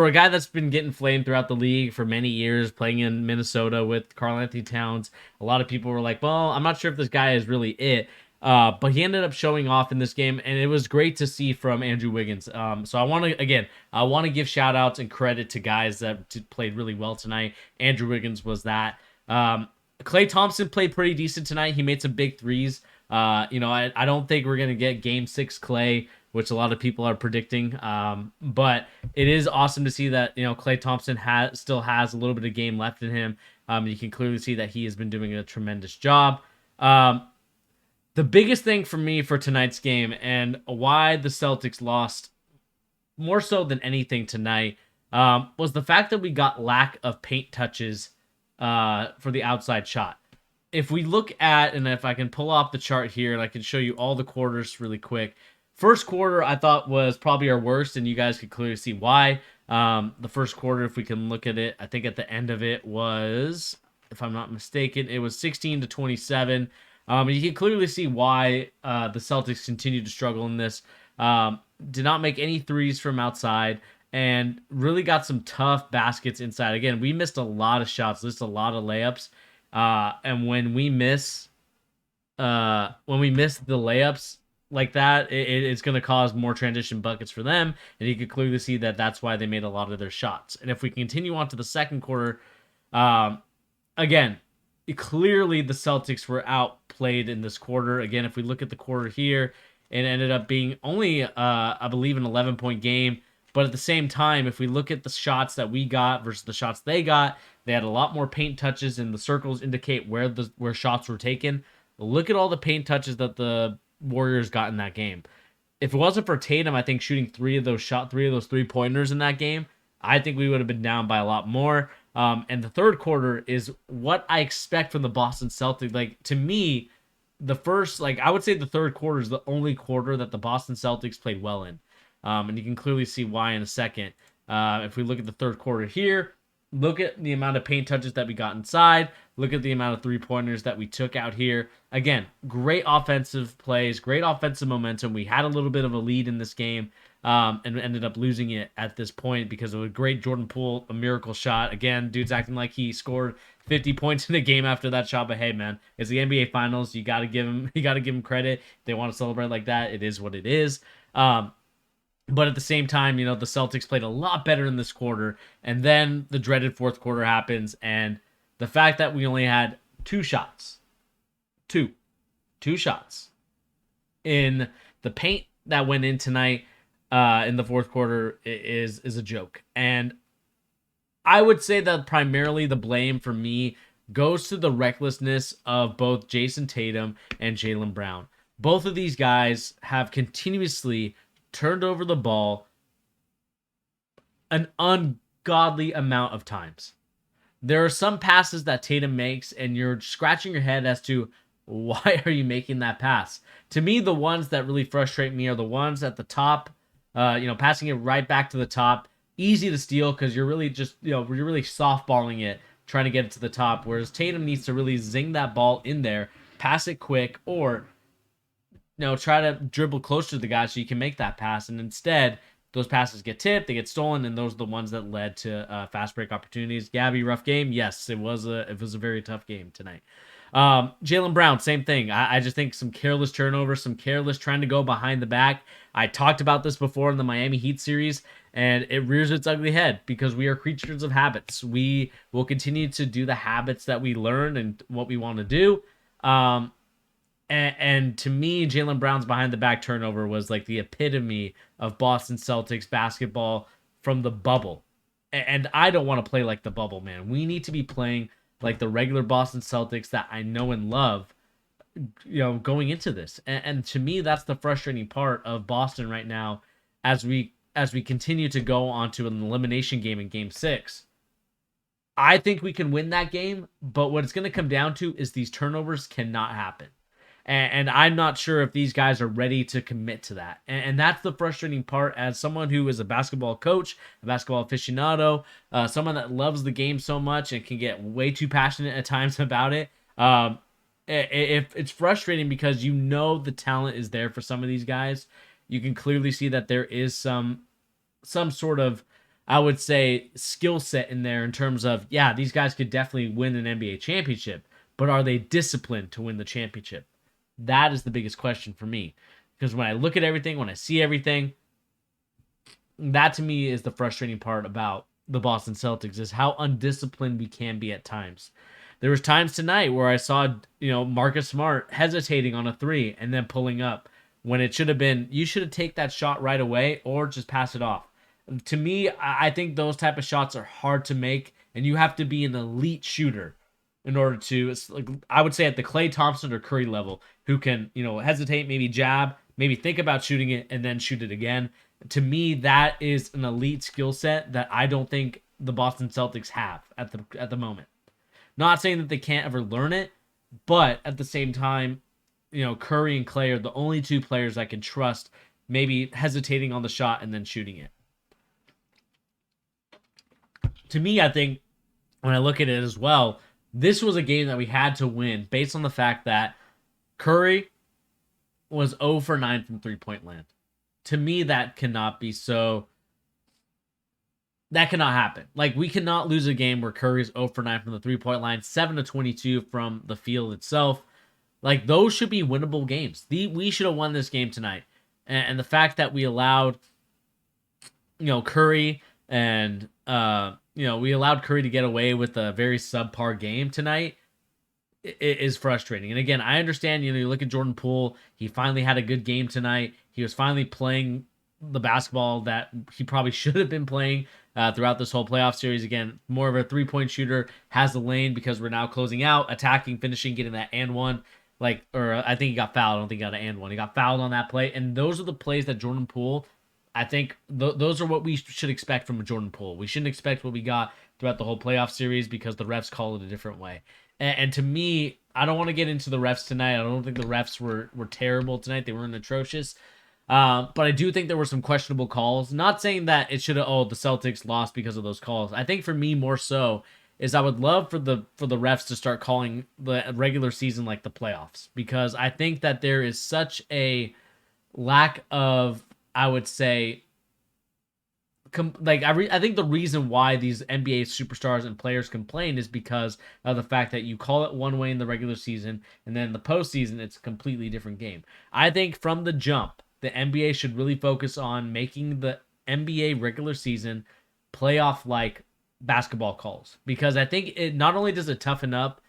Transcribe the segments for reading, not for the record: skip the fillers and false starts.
for a guy that's been getting flamed throughout the league for many years, playing in Minnesota with Karl-Anthony Towns, a lot of people were like, well, I'm not sure if this guy is really it. But he ended up showing off in this game, and it was great to see from Andrew Wiggins. So I want to give shout outs and credit to guys that played really well tonight. Andrew Wiggins was that. Klay Thompson played pretty decent tonight. He made some big threes. I don't think we're going to get game 6 Klay, which a lot of people are predicting. But it is awesome to see that, Klay Thompson still has a little bit of game left in him. You can clearly see that he has been doing a tremendous job. The biggest thing for me for tonight's game and why the Celtics lost more so than anything tonight was the fact that we got lack of paint touches for the outside shot. If we look at, and if I can pull off the chart here, and I can show you all the quarters really quick. First quarter, I thought was probably our worst, and you guys could clearly see why. The first quarter, if we can look at it, I think at the end of it was, if I'm not mistaken, it was 16-27. You can clearly see why the Celtics continued to struggle in this. Did not make any threes from outside, and really got some tough baskets inside. Again, we missed a lot of shots, just a lot of layups. And when we miss the layups like that, it's going to cause more transition buckets for them. And you can clearly see that that's why they made a lot of their shots. And if we continue on to the second quarter, again, clearly the Celtics were outplayed in this quarter. Again, if we look at the quarter here, it ended up being only, I believe, an 11-point game. But at the same time, if we look at the shots that we got versus the shots they got, they had a lot more paint touches, and the circles indicate where shots were taken. Look at all the paint touches that the Warriors got in that game. If it wasn't for Tatum, I think shooting three of those 3-pointers in that game, I think we would have been down by a lot more. And the third quarter is what I expect from the Boston Celtics. Like, to me, I would say the third quarter is the only quarter that the Boston Celtics played well in. And you can clearly see why in a second. If we look at the third quarter here, look at the amount of paint touches that we got inside. Look at the amount of 3-pointers that we took out here. Again, great offensive plays, great offensive momentum. We had a little bit of a lead in this game and ended up losing it at this point because of a great Jordan Poole, a miracle shot. Again, dude's acting like he scored 50 points in a game after that shot. But hey, man, it's the NBA Finals. You got to give him credit. If they want to celebrate like that, it is what it is. But at the same time, the Celtics played a lot better in this quarter. And then the dreaded fourth quarter happens. And the fact that we only had two shots in the paint that went in tonight in the fourth quarter is a joke. And I would say that primarily the blame for me goes to the recklessness of both Jason Tatum and Jaylen Brown. Both of these guys have continuously turned over the ball an ungodly amount of times. There are some passes that Tatum makes, and you're scratching your head as to why are you making that pass? To me, the ones that really frustrate me are the ones at the top, passing it right back to the top. Easy to steal because you're really just, you're really softballing it, trying to get it to the top. Whereas Tatum needs to really zing that ball in there, pass it quick, or try to dribble closer to the guy so you can make that pass. And instead, those passes get tipped, they get stolen, and those are the ones that led to fast break opportunities. Gabby, rough game. Yes, it was a very tough game tonight. Jaylen Brown, same thing. I just think some careless turnovers, some careless trying to go behind the back. I talked about this before in the Miami Heat series, and it rears its ugly head because we are creatures of habits. We will continue to do the habits that we learned and what we want to do. And to me, Jaylen Brown's behind the back turnover was like the epitome of Boston Celtics basketball from the bubble. And I don't want to play like the bubble, man. We need to be playing like the regular Boston Celtics that I know and love, going into this. And to me, that's the frustrating part of Boston right now as we continue to go onto an elimination game in Game 6. I think we can win that game, but what it's going to come down to is these turnovers cannot happen. And I'm not sure if these guys are ready to commit to that. And that's the frustrating part as someone who is a basketball coach, a basketball aficionado, someone that loves the game so much and can get way too passionate at times about it. If it's frustrating because the talent is there for some of these guys. You can clearly see that there is some sort of, I would say, skill set in there in terms of, yeah, these guys could definitely win an NBA championship, but are they disciplined to win the championship? That is the biggest question for me. Because when I look at everything, when I see everything, that to me is the frustrating part about the Boston Celtics is how undisciplined we can be at times. There was times tonight where I saw, Marcus Smart hesitating on a three and then pulling up when it should have been you should have taken that shot right away or just pass it off. To me, I think those type of shots are hard to make, and you have to be an elite shooter in order to. Like, I would say at the Klay Thompson or Curry level, who can hesitate, maybe jab, maybe think about shooting it, and then shoot it again. To me, that is an elite skill set that I don't think the Boston Celtics have at the moment. Not saying that they can't ever learn it, but at the same time, Curry and Klay are the only two players I can trust maybe hesitating on the shot and then shooting it. To me, I think when I look at it as well, this was a game that we had to win based on the fact that Curry was 0 for 9 from three-point land. To me, that cannot be so. That cannot happen. Like, we cannot lose a game where Curry's 0 for 9 from the three-point line, 7 to 22 from the field itself. Like, those should be winnable games. We should have won this game tonight. And the fact that we allowed, Curry and, we allowed Curry to get away with a very subpar game tonight is frustrating. And again, I understand, you look at Jordan Poole, he finally had a good game tonight. He was finally playing the basketball that he probably should have been playing throughout this whole playoff series. Again, more of a three-point shooter, has the lane because we're now closing out, attacking, finishing, getting that and one. Or I think he got fouled. I don't think he got an and one. He got fouled on that play. And those are the plays that Jordan Poole, I think those are what we should expect from a Jordan Poole. We shouldn't expect what we got throughout the whole playoff series because the refs call it a different way. And to me, I don't want to get into the refs tonight. I don't think the refs were terrible tonight. They weren't atrocious. But I do think there were some questionable calls. Not saying that it should have, the Celtics lost because of those calls. I think for me more so is I would love for the refs to start calling the regular season like the playoffs. Because I think that there is such a lack of, I would say, I think the reason why these NBA superstars and players complain is because of the fact that you call it one way in the regular season, and then in the postseason, it's a completely different game. I think from the jump, the NBA should really focus on making the NBA regular season playoff-like basketball calls, because I think it not only does it toughen up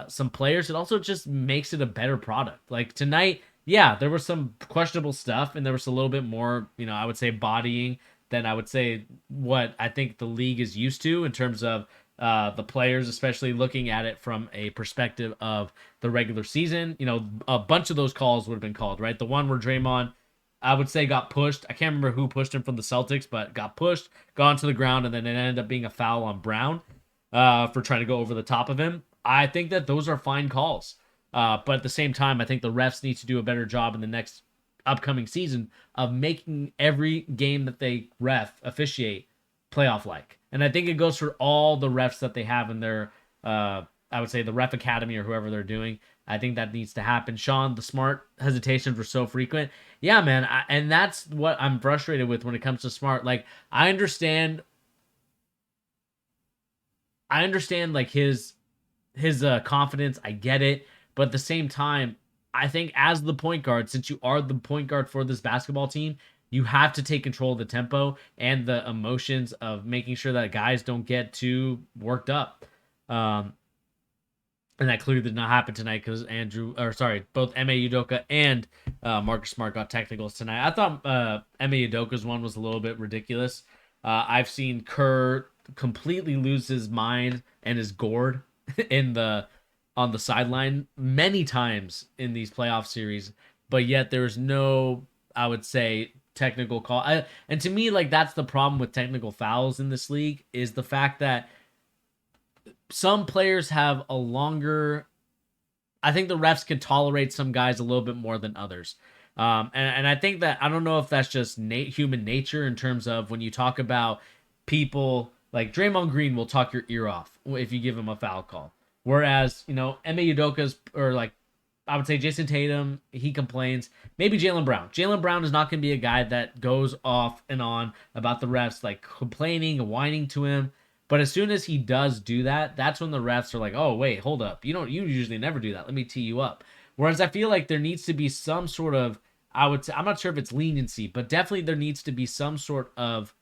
some players, it also just makes it a better product. Like tonight, yeah, there was some questionable stuff, and there was a little bit more, I would say bodying than I would say what I think the league is used to in terms of the players, especially looking at it from a perspective of the regular season. A bunch of those calls would have been called, right? The one where Draymond, I would say, got pushed. I can't remember who pushed him from the Celtics, but got pushed, gone to the ground, and then it ended up being a foul on Brown for trying to go over the top of him. I think that those are fine calls. But at the same time, I think the refs need to do a better job in the next upcoming season of making every game that they officiate playoff-like. And I think it goes for all the refs that they have in their, I would say, the ref academy or whoever they're doing. I think that needs to happen. Sean, the Smart hesitations were so frequent. Yeah, man, and that's what I'm frustrated with when it comes to Smart. Like, I understand like his confidence. I get it, but at the same time, I think as the point guard, since you are the point guard for this basketball team, you have to take control of the tempo and the emotions of making sure that guys don't get too worked up. And that clearly did not happen tonight because both Ime Udoka and Marcus Smart got technicals tonight. I thought Ime Udoka's one was a little bit ridiculous. I've seen Kerr completely lose his mind and his gourd on the sideline many times in these playoff series, but yet there's no, I would say, technical call. And to me, like, that's the problem with technical fouls in this league, is the fact that some players have a longer, I think the refs can tolerate some guys a little bit more than others. And I think that, I don't know if that's just human nature in terms of when you talk about people, like Draymond Green will talk your ear off if you give him a foul call. Whereas, Ime Udoka's, or like I would say Jason Tatum, he complains. Maybe Jaylen Brown. Jaylen Brown is not going to be a guy that goes off and on about the refs, like complaining and whining to him. But as soon as he does do that, that's when the refs are like, "Oh, wait, hold up. You usually never do that. Let me tee you up." Whereas I feel like there needs to be some sort of, I would say, I'm not sure if it's leniency, but definitely there needs to be some sort of,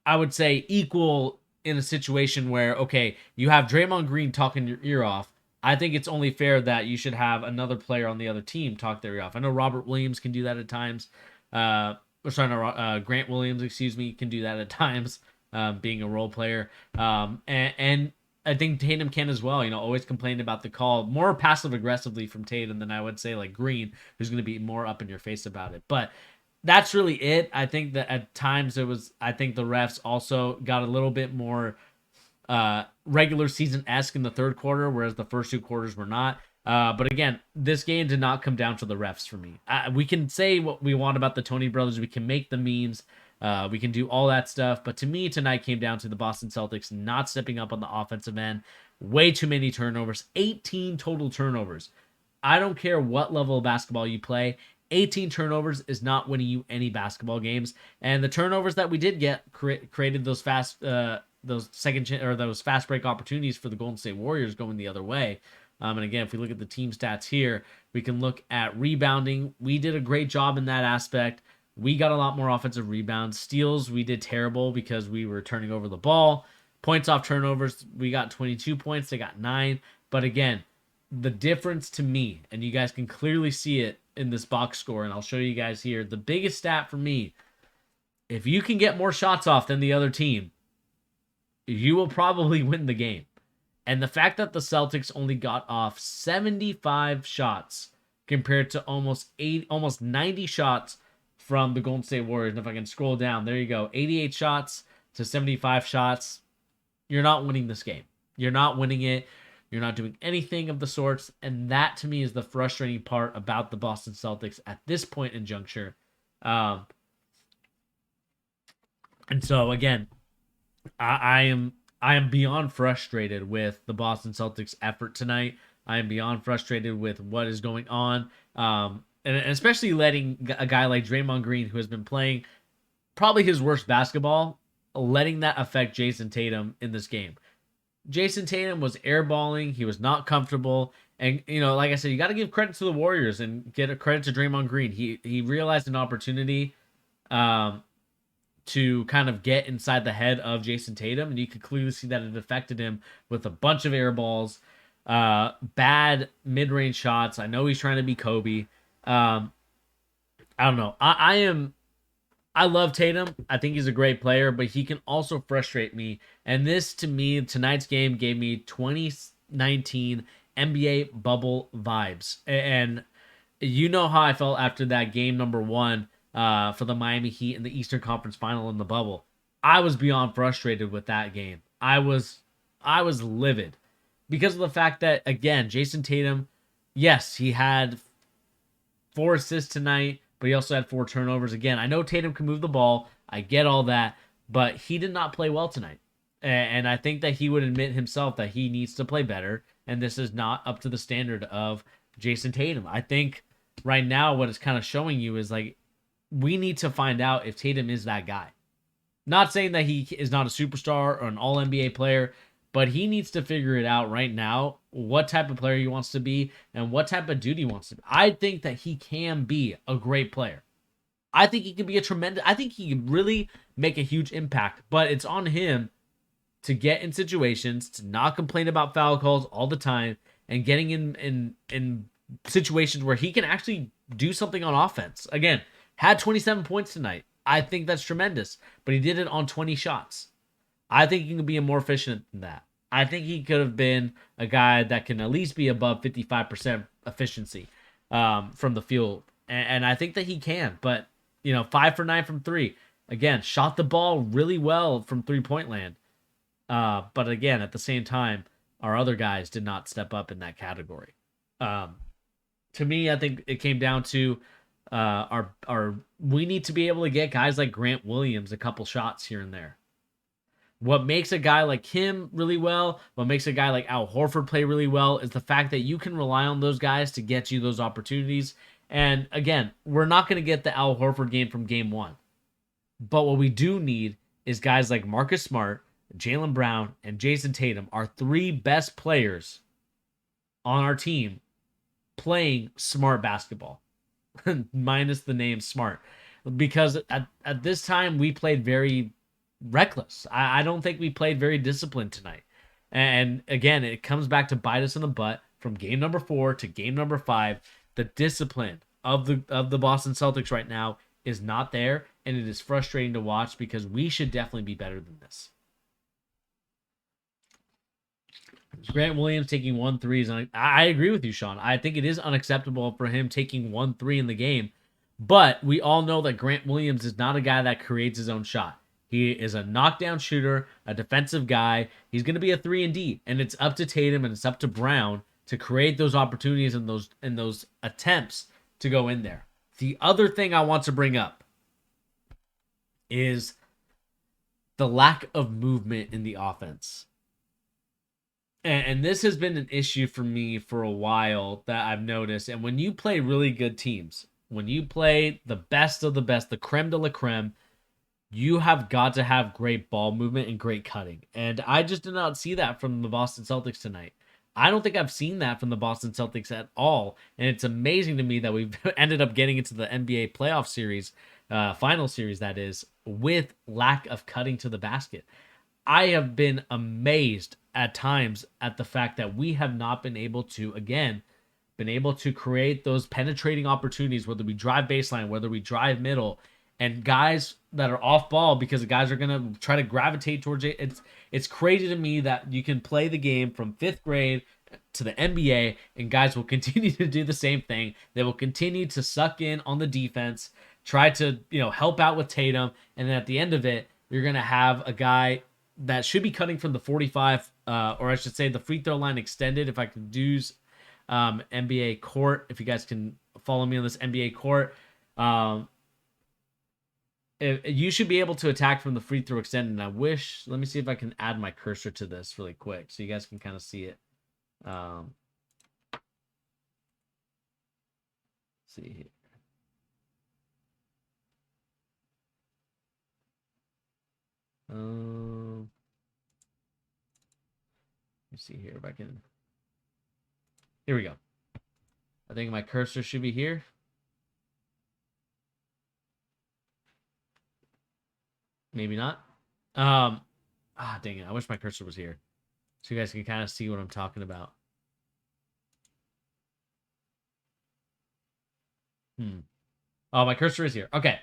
I would say, equal in a situation where, okay, you have Draymond Green talking your ear off. I think it's only fair that you should have another player on the other team talk their ear off. I know Robert Williams can do that at times. Grant Williams, excuse me, can do that at times, being a role player. And I think Tatum can as well. Always complain about the call, more passive aggressively from Tatum than I would say like Green, who's going to be more up in your face about it. But that's really it. I think that at times I think the refs also got a little bit more regular season esque in the third quarter, whereas the first two quarters were not. But again, this game did not come down to the refs for me. We can say what we want about the Tony brothers. We can make the memes. We can do all that stuff. But to me, tonight came down to the Boston Celtics not stepping up on the offensive end. Way too many turnovers. 18 total turnovers. I don't care what level of basketball you play. 18 turnovers is not winning you any basketball games. And the turnovers that we did get created those those fast break opportunities for the Golden State Warriors going the other way. And again, if we look at the team stats here, we can look at rebounding. We did a great job in that aspect. We got a lot more offensive rebounds. Steals, we did terrible because we were turning over the ball. Points off turnovers, we got 22 points. They got 9. But again, the difference to me, and you guys can clearly see it in this box score, and I'll show you guys here. The biggest stat for me, if you can get more shots off than the other team, you will probably win the game. And the fact that the Celtics only got off 75 shots compared to almost 90 shots from the Golden State Warriors. And if I can scroll down, there you go. 88 shots to 75 shots. You're not winning this game. You're not winning it. You're not doing anything of the sorts. And that, to me, is the frustrating part about the Boston Celtics at this point in juncture. And so, again, I am beyond frustrated with the Boston Celtics effort tonight. I am beyond frustrated with what is going on. And especially letting a guy like Draymond Green, who has been playing probably his worst basketball, letting that affect Jason Tatum in this game. Jason Tatum was airballing. He was not comfortable. And, like I said, you got to give credit to the Warriors and get a credit to Draymond Green. He realized an opportunity to kind of get inside the head of Jason Tatum, and you could clearly see that it affected him with a bunch of air balls, bad mid-range shots. I know he's trying to be Kobe. I don't know. I love Tatum. I think he's a great player, but he can also frustrate me. And this, to me, tonight's game gave me 2019 NBA bubble vibes. And you know how I felt after that game number 1 for the Miami Heat in the Eastern Conference Final in the bubble. I was beyond frustrated with that game. I was livid because of the fact that, again, Jason Tatum, yes, he had 4 assists tonight, but he also had 4 turnovers. Again, I know Tatum can move the ball. I get all that, but he did not play well tonight. And I think that he would admit himself that he needs to play better, and this is not up to the standard of Jason Tatum. I think right now what it's kind of showing you is like, we need to find out if Tatum is that guy. Not saying that he is not a superstar or an all-NBA player, but he needs to figure it out right now, what type of player he wants to be and what type of dude he wants to be. I think that he can be a great player. I think he can be I think he can really make a huge impact, but it's on him to get in situations, to not complain about foul calls all the time, and getting in situations where he can actually do something on offense. Again, had 27 points tonight. I think that's tremendous, but he did it on 20 shots. I think he can be more efficient than that. I think he could have been a guy that can at least be above 55% efficiency from the field. And I think that he can, but 5 for 9 from 3. Again, shot the ball really well from 3-point land. But again, at the same time, our other guys did not step up in that category. To me, I think it came down to we need to be able to get guys like Grant Williams a couple shots here and there. What makes a guy like him really well, what makes a guy like Al Horford play really well, is the fact that you can rely on those guys to get you those opportunities. And again, we're not going to get the Al Horford game from game one. But what we do need is guys like Marcus Smart, Jaylen Brown, and Jason Tatum, our three best players on our team, playing smart basketball, minus the name smart. Because at this time, we played very reckless. I don't think we played very disciplined tonight. And again, it comes back to bite us in the butt from game number 4 to game number 5. The discipline of the Boston Celtics right now is not there, and it is frustrating to watch because we should definitely be better than this. Grant Williams taking 1 3 is I agree with you, Sean. I think it is unacceptable for him taking 1 3 in the game, but we all know that Grant Williams is not a guy that creates his own shot. He is a knockdown shooter, a defensive guy. He's going to be a 3 and D, and it's up to Tatum and it's up to Brown to create those opportunities and those attempts to go in there. The other thing I want to bring up is the lack of movement in the offense. And this has been an issue for me for a while that I've noticed. And when you play really good teams, when you play the best of the best, the creme de la creme, you have got to have great ball movement and great cutting. And I just did not see that from the Boston Celtics tonight. I don't think I've seen that from the Boston Celtics at all. And it's amazing to me that we've ended up getting into the NBA playoff series, final series that is, with lack of cutting to the basket. I have been amazed at times at the fact that we have not been able to, again, create those penetrating opportunities, whether we drive baseline, whether we drive middle, and guys that are off ball because the guys are going to try to gravitate towards it. It's crazy to me that you can play the game from 5th grade to the NBA and guys will continue to do the same thing. They will continue to suck in on the defense, try to, help out with Tatum, and then at the end of it, you're going to have a guy that should be cutting from the 45, or I should say the free throw line extended, if I could use NBA court, if you guys can follow me on this NBA court. You should be able to attack from the free throw extended. And let me see if I can add my cursor to this really quick so you guys can kind of see it. See here. Let me see here if I can. Here we go. I think my cursor should be here. Maybe not. Dang it. I wish my cursor was here so you guys can kind of see what I'm talking about. Oh, my cursor is here. Okay.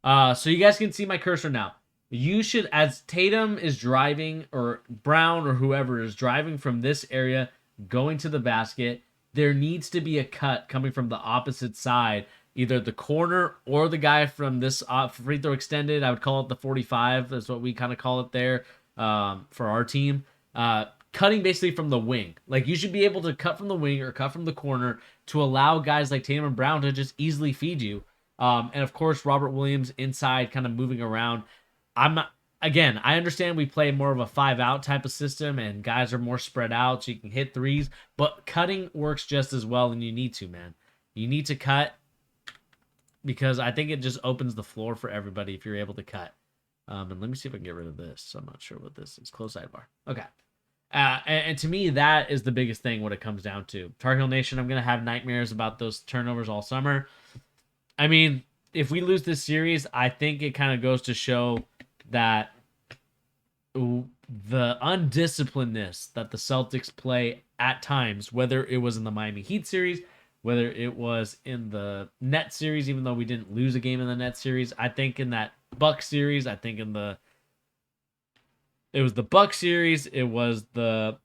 So you guys can see my cursor now. You should, as Tatum is driving, or Brown or whoever is driving from this area going to the basket, there needs to be a cut coming from the opposite side, either the corner or the guy from this free throw extended. I would call it the 45. That's what we kind of call it there for our team. Cutting basically from the wing. Like, you should be able to cut from the wing or cut from the corner to allow guys like Tatum and Brown to just easily feed you. And of course, Robert Williams inside kind of moving around. Again, I understand we play more of a 5-out type of system and guys are more spread out so you can hit threes, but cutting works just as well, and you need to, man. You need to cut because I think it just opens the floor for everybody if you're able to cut. And let me see if I can get rid of this. I'm not sure what this is. Close sidebar. Okay. And to me, that is the biggest thing what it comes down to. Tar Heel Nation, I'm going to have nightmares about those turnovers all summer. I mean, if we lose this series, I think it kind of goes to show that the undisciplinedness that the Celtics play at times, whether it was in the Miami Heat series, whether it was in the Net series, even though we didn't lose a game in the Net series, I think in that Buck series, it was the Buck series, it was the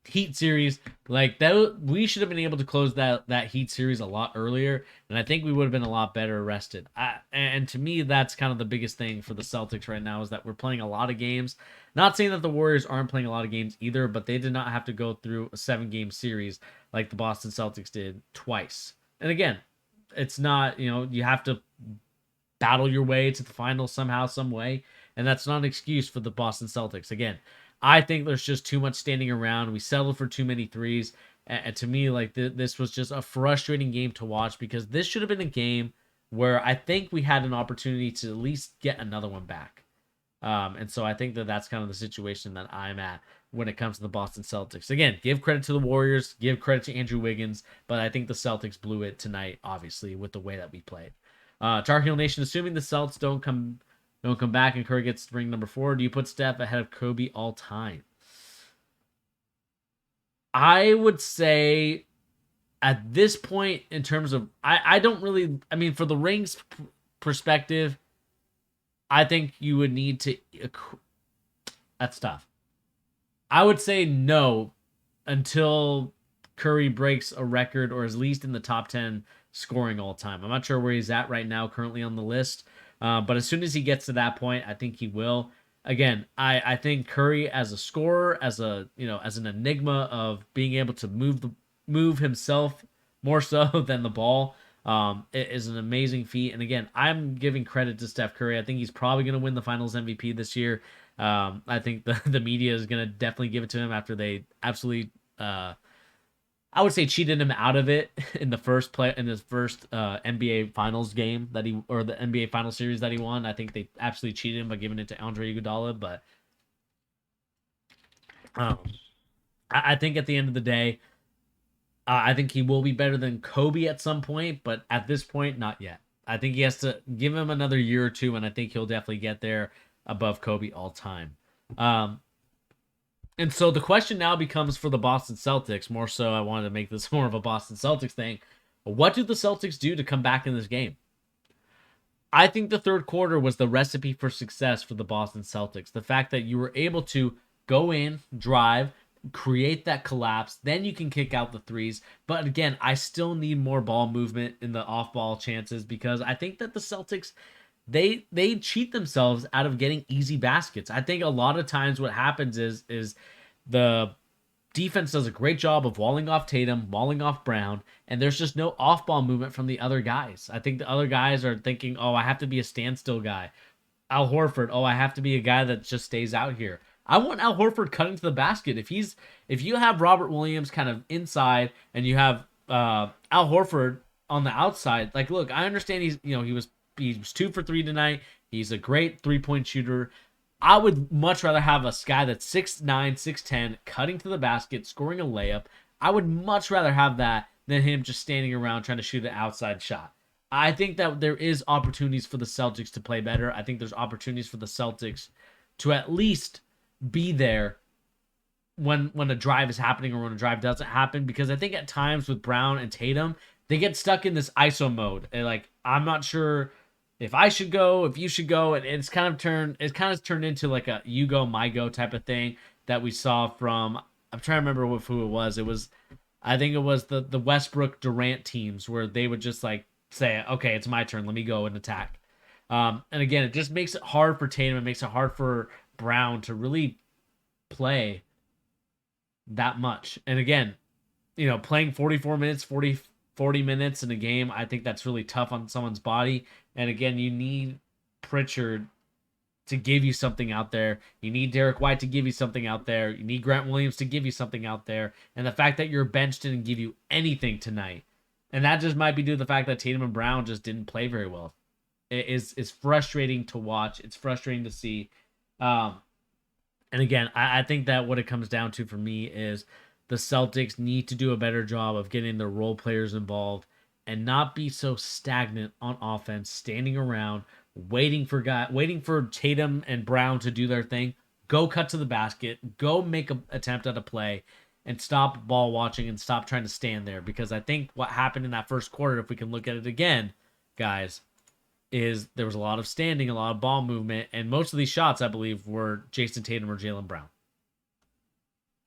Heat series, like that, we should have been able to close that Heat series a lot earlier, and I think we would have been a lot better rested. And to me, that's kind of the biggest thing for the Celtics right now is that we're playing a lot of games. Not saying that the Warriors aren't playing a lot of games either, but they did not have to go through a 7-game series like the Boston Celtics did twice. And again, it's not, you have to battle your way to the finals somehow, some way. And that's not an excuse for the Boston Celtics. Again, I think there's just too much standing around. We settled for too many threes. And to me, like this was just a frustrating game to watch because this should have been a game where I think we had an opportunity to at least get another one back. And so I think that that's kind of the situation that I'm at when it comes to the Boston Celtics. Again, give credit to the Warriors, give credit to Andrew Wiggins, but I think the Celtics blew it tonight, obviously, with the way that we played. Tar Heel Nation, assuming the Celtics don't come back and Curry gets ring number 4, do you put Steph ahead of Kobe all time? I would say at this point, in terms of, I don't really, I mean, for the rings perspective, I think you would need to, that's tough. I would say no until Curry breaks a record or is at least in the top 10 scoring all time. I'm not sure where he's at right now currently on the list, but as soon as he gets to that point, I think he will. Again, I think Curry as a scorer, as a as an enigma of being able to move himself more so than the ball, it is an amazing feat. And again, I'm giving credit to Steph Curry. I think he's probably going to win the Finals MVP this year. I think the media is going to definitely give it to him after they absolutely, I would say, cheated him out of it in his first NBA Finals game or the NBA Finals series that he won. I think they absolutely cheated him by giving it to Andre Iguodala. But I think at the end of the day, I think he will be better than Kobe at some point, but at this point, not yet. I think he has to give him another year or two, and I think he'll definitely get there above Kobe all time. And so the question now becomes for the Boston Celtics, more so I wanted to make this more of a Boston Celtics thing. What do the Celtics do to come back in this game? I think the third quarter was the recipe for success for the Boston Celtics. The fact that you were able to go in, drive, create that collapse, then you can kick out the threes. But again, I still need more ball movement in the off-ball chances because I think that the Celtics, they cheat themselves out of getting easy baskets. I think a lot of times what happens is the defense does a great job of walling off Tatum, walling off Brown, and there's just no off-ball movement from the other guys. I think the other guys are thinking, oh, I have to be a standstill guy. Al Horford, oh, I have to be a guy that just stays out here. I want Al Horford cutting to the basket. If you have Robert Williams kind of inside and you have Al Horford on the outside, like, look, I understand he was 2 for 3 tonight. He's a great 3-point shooter. I would much rather have a guy that's 6'9", 6'10", cutting to the basket, scoring a layup. I would much rather have that than him just standing around trying to shoot an outside shot. I think that there is opportunities for the Celtics to play better. I think there's opportunities for the Celtics to at least be there when a drive is happening or when a drive doesn't happen, because I think at times with Brown and Tatum, they get stuck in this ISO mode. And like, I'm not sure if I should go, if you should go, and it's kind of turned into like a you go, my go type of thing that we saw from, I'm trying to remember who it was. I think it was the Westbrook Durant teams where they would just like say, okay, it's my turn, let me go and attack. And again, it just makes it hard for Tatum. It makes it hard for Brown to really play that much. And again, playing 44 minutes, 40 minutes in a game, I think that's really tough on someone's body. And again, you need Pritchard to give you something out there. You need Derek White to give you something out there. You need Grant Williams to give you something out there. And the fact that your bench didn't give you anything tonight, and that just might be due to the fact that Tatum and Brown just didn't play very well. It is frustrating to watch. It's frustrating to see. And again, I think that what it comes down to for me is the Celtics need to do a better job of getting their role players involved and not be so stagnant on offense, standing around, waiting for Tatum and Brown to do their thing. Go cut to the basket. Go make an attempt at a play and stop ball watching and stop trying to stand there. Because I think what happened in that first quarter, if we can look at it again, guys, is there was a lot of standing, a lot of ball movement, and most of these shots, I believe, were Jason Tatum or Jaylen Brown.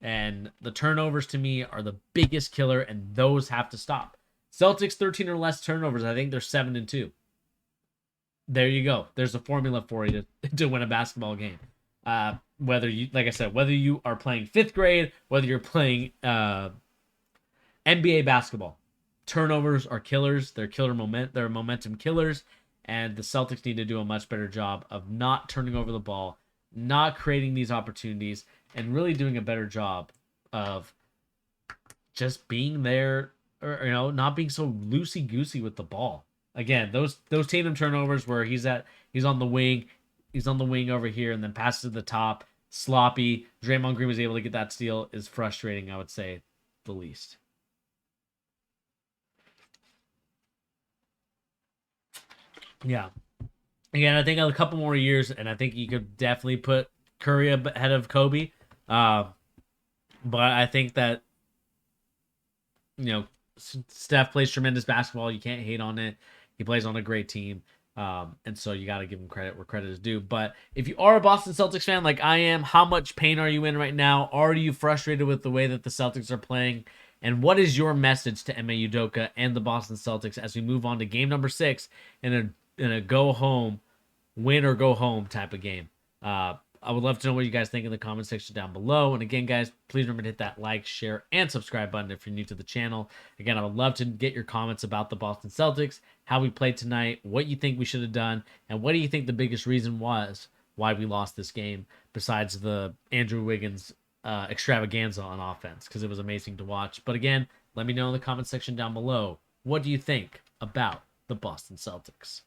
And the turnovers, to me, are the biggest killer, and those have to stop. Celtics 13 or less turnovers. I think they're 7-2. There you go. There's a formula for you to win a basketball game. Whether you are playing fifth grade, whether you're playing NBA basketball, turnovers are killers. They're momentum killers. And the Celtics need to do a much better job of not turning over the ball, not creating these opportunities, and really doing a better job of just being there, or not being so loosey goosey with the ball. Again, those tandem turnovers where he's on the wing, over here, and then passes to the top, sloppy. Draymond Green was able to get that steal, is frustrating, I would say, the least. Yeah. Again, I think a couple more years, and I think you could definitely put Curry ahead of Kobe. Uh, but I think that Steph plays tremendous basketball. You can't hate on it. He plays on a great team. And so you got to give him credit where credit is due. But if you are a Boston Celtics fan like I am, how much pain are you in right now? Are you frustrated with the way that the Celtics are playing? And what is your message to Ime Udoka and the Boston Celtics as we move on to game number 6 in a go home, win or go home type of game? I would love to know what you guys think in the comment section down below. And again, guys, please remember to hit that like, share, and subscribe button if you're new to the channel. Again, I would love to get your comments about the Boston Celtics, how we played tonight, what you think we should have done, and what do you think the biggest reason was why we lost this game, besides the Andrew Wiggins extravaganza on offense, because it was amazing to watch. But again, let me know in the comment section down below, what do you think about the Boston Celtics?